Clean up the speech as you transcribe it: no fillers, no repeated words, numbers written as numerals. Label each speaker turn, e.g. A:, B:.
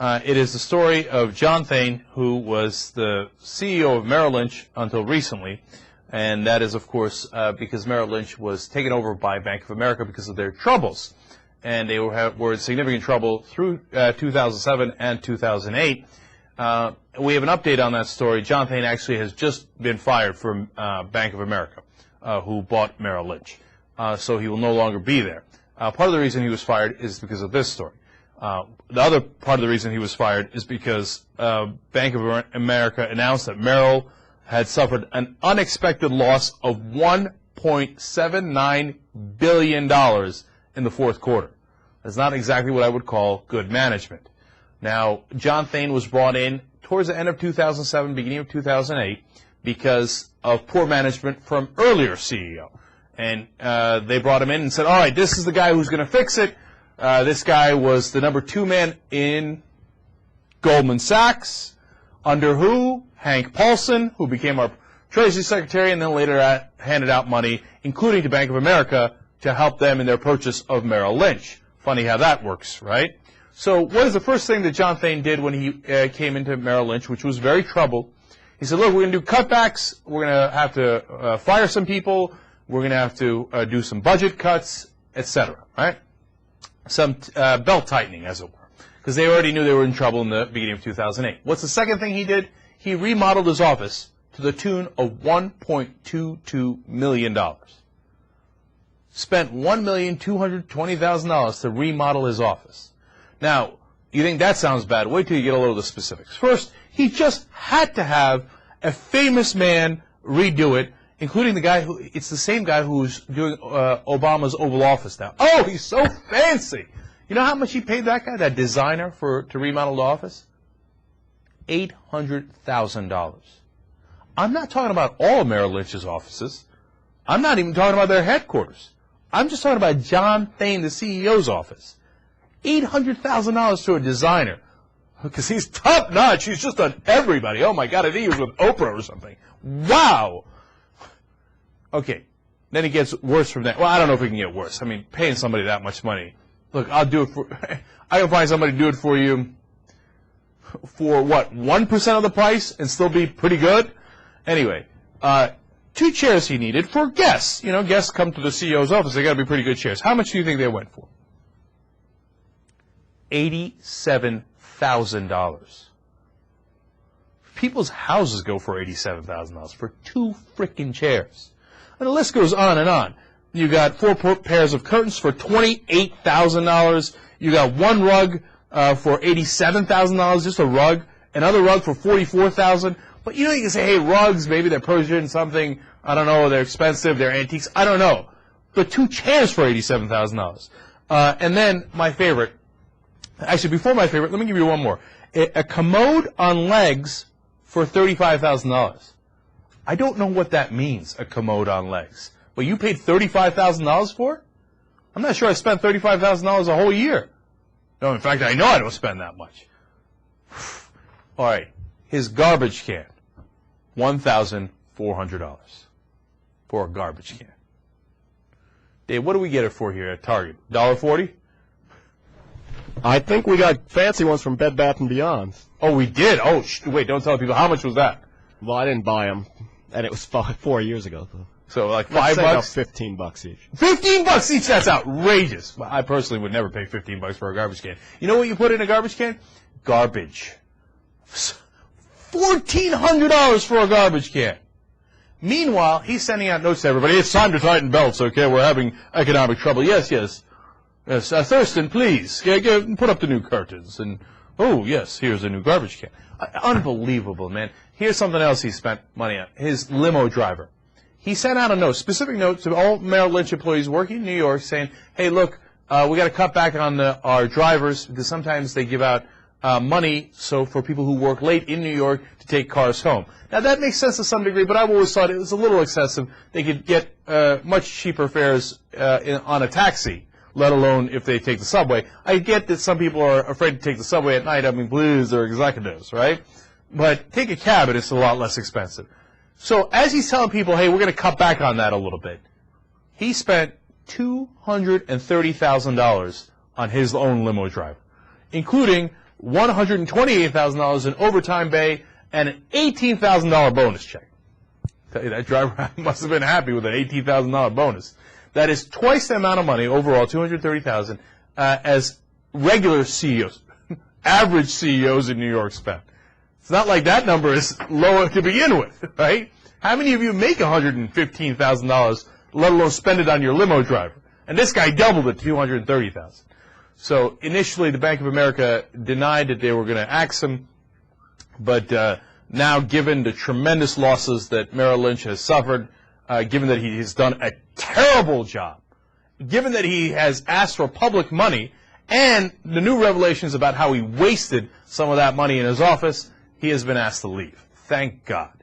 A: It is the story of John Thain, who was the CEO of Merrill Lynch until recently, and that is, of course, because Merrill Lynch was taken over by Bank of America because of their troubles, and they were in significant trouble through 2007 and 2008. We have an update on that story. John Thain actually has just been fired from Bank of America, who bought Merrill Lynch, so he will no longer be there. Part of the reason he was fired is because of this story. The other part of the reason he was fired is because Bank of America announced that Merrill had suffered an unexpected loss of $1.79 billion in the fourth quarter. That's not exactly what I would call good management. Now, John Thain was brought in towards the end of 2007, beginning of 2008, because of poor management from earlier CEO. And they brought him in and said, all right, this is the guy who's going to fix it. This guy was the number 2 man in Goldman Sachs, under who? Hank Paulson, who became our Treasury Secretary and then later handed out money, including to Bank of America, to help them in their purchase of Merrill Lynch. Funny how that works, right? So what is the first thing that John Thain did when he came into Merrill Lynch, which was very troubled? He said, look, we're going to do cutbacks. We're going to have to fire some people. We're going to have to do some budget cuts, etc., right? Some belt-tightening, as it were, because they already knew they were in trouble in the beginning of 2008. What's the second thing he did? He remodeled his office to the tune of $1.22 million. Spent $1,220,000 to remodel his office. Now, you think that sounds bad. Wait till you get a little of the specifics. First, he just had to have a famous man redo it, including the guy who, it's the same guy who's doing Obama's Oval Office now. Oh, he's so fancy. You know how much he paid that guy, that designer, to remodel the office? $800,000. I'm not talking about all of Merrill Lynch's offices. I'm not even talking about their headquarters. I'm just talking about John Thain, the CEO's office. $800,000 to a designer. Because he's top notch. He's just on everybody. Oh my God, I think he was with Oprah or something. Wow. Okay, then it gets worse from that. Well, I don't know if it can get worse. I mean, paying somebody that much money. Look, I'll do it for, I can find somebody to do it for you for what, 1% of the price and still be pretty good? Anyway, 2 chairs he needed for guests. You know, guests come to the CEO's office. They got to be pretty good chairs. How much do you think they went for? $87,000. People's houses go for $87,000 for 2 frickin' chairs. And the list goes on and on. You got 4 pairs of curtains for $28,000. You got 1 rug for $87,000, just a rug. Another rug for $44,000. But you know, you can say, hey, rugs, maybe they're Persian, something, I don't know, they're expensive, they're antiques, I don't know. But 2 chairs for $87,000. And then my favorite, actually before my favorite, let me give you one more. A commode on legs for $35,000. I don't know what that means, a commode on legs. But you paid $35,000 for it? I'm not sure I spent $35,000 a whole year. No, in fact, I know I don't spend that much. All right, his garbage can, $1,400 for a garbage can. Dave, what do we get it for here at Target? $1.40?
B: I think we got fancy ones from Bed Bath & Beyond.
A: Oh, we did? Oh, wait, don't tell people. How much was that?
B: Well, I didn't buy them, and it was 4 years ago.
A: So like $5?
B: About $15 each.
A: $15 each? That's outrageous. Well, I personally would never pay $15 for a garbage can. You know what you put in a garbage can? Garbage. $1,400 for a garbage can. Meanwhile, he's sending out notes to everybody. It's time to tighten belts, okay? We're having economic trouble. Yes, yes. Yes, Thurston, please. Put up the new curtains. And, oh, yes, here's a new garbage can. Unbelievable, man. Here's something else he spent money on. His limo driver. He sent out a note, specific note to all Merrill Lynch employees working in New York saying, hey, look, we got to cut back on our drivers because sometimes they give out money for people who work late in New York to take cars home. Now, that makes sense to some degree, but I've always thought it was a little excessive. They could get much cheaper fares on a taxi, let alone if they take the subway. I get that some people are afraid to take the subway at night. I mean, blues or executives, right? But take a cab and it's a lot less expensive. So as he's telling people, hey, we're going to cut back on that a little bit, he spent $230,000 on his own limo driver, including $128,000 in overtime pay, and an $18,000 bonus check. Tell you, that driver must have been happy with an $18,000 bonus. That is twice the amount of money overall, $230,000, as regular CEOs, average CEOs in New York spend. It's not like that number is lower to begin with, right? How many of you make $115,000, let alone spend it on your limo driver? And this guy doubled it to $230,000. So initially, the Bank of America denied that they were going to axe him, but now, given the tremendous losses that Merrill Lynch has suffered, given that he has done a terrible job, given that he has asked for public money, and the new revelations about how he wasted some of that money in his office, he has been asked to leave. Thank God.